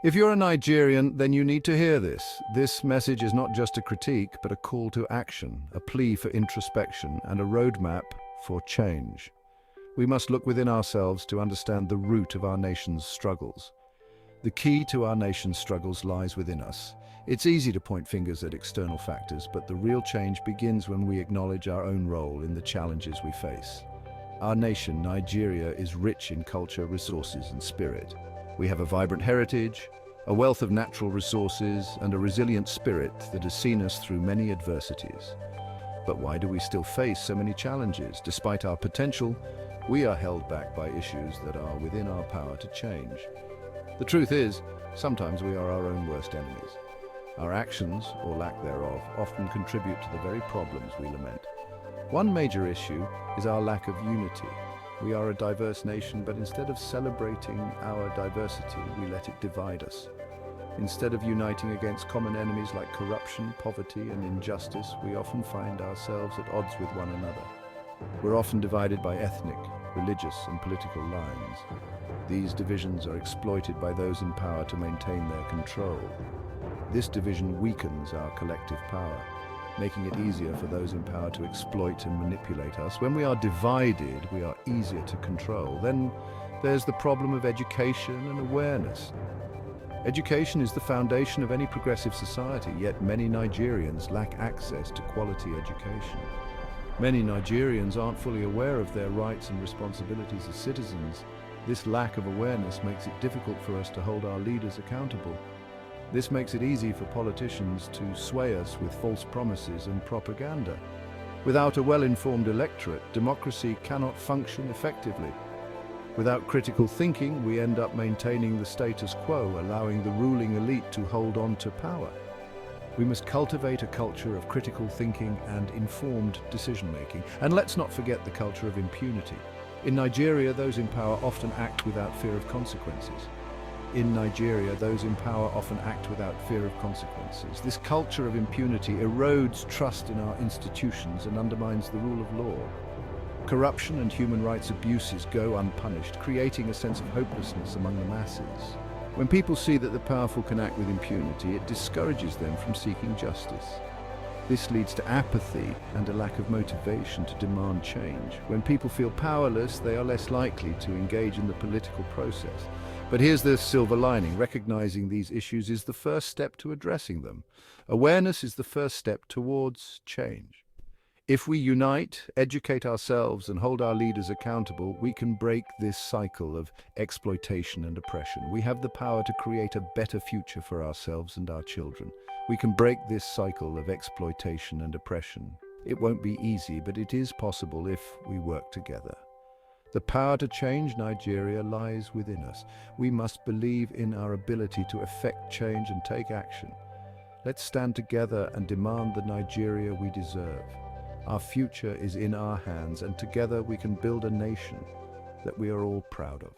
If you're a Nigerian, then you need to hear this. This message is not just a critique, but a call to action, a plea for introspection, and a roadmap for change. We must look within ourselves to understand the root of our nation's struggles. The key to our nation's struggles lies within us. It's easy to point fingers at external factors, but the real change begins when we acknowledge our own role in the challenges we face. Our nation, Nigeria, is rich in culture, resources, and spirit. We have a vibrant heritage, a wealth of natural resources, and a resilient spirit that has seen us through many adversities. But why do we still face so many challenges? Despite our potential, we are held back by issues that are within our power to change. The truth is, sometimes we are our own worst enemies. Our actions, or lack thereof, often contribute to the very problems we lament. One major issue is our lack of unity. We are a diverse nation, but instead of celebrating our diversity, we let it divide us. Instead of uniting against common enemies like corruption, poverty, and injustice, we often find ourselves at odds with one another. We're often divided by ethnic, religious, and political lines. These divisions are exploited by those in power to maintain their control. This division weakens our collective power, making it easier for those in power to exploit and manipulate us. When we are divided, we are easier to control. Then there's the problem of education and awareness. Education is the foundation of any progressive society, yet many Nigerians lack access to quality education. Many Nigerians aren't fully aware of their rights and responsibilities as citizens. This lack of awareness makes it difficult for us to hold our leaders accountable. This makes it easy for politicians to sway us with false promises and propaganda. Without a well-informed electorate, democracy cannot function effectively. Without critical thinking, we end up maintaining the status quo, allowing the ruling elite to hold on to power. We must cultivate a culture of critical thinking and informed decision-making. And let's not forget the culture of impunity. In Nigeria, those in power often act without fear of consequences. This culture of impunity erodes trust in our institutions and undermines the rule of law. Corruption and human rights abuses go unpunished, creating a sense of hopelessness among the masses. When people see that the powerful can act with impunity, it discourages them from seeking justice. This leads to apathy and a lack of motivation to demand change. When people feel powerless, they are less likely to engage in the political process. But here's the silver lining. Recognizing these issues is the first step to addressing them. Awareness is the first step towards change. If we unite, educate ourselves, and hold our leaders accountable, we can break this cycle of exploitation and oppression. We have the power to create a better future for ourselves and our children. We can break this cycle of exploitation and oppression. It won't be easy, but it is possible if we work together. The power to change Nigeria lies within us. We must believe in our ability to effect change and take action. Let's stand together and demand the Nigeria we deserve. Our future is in our hands, and together we can build a nation that we are all proud of.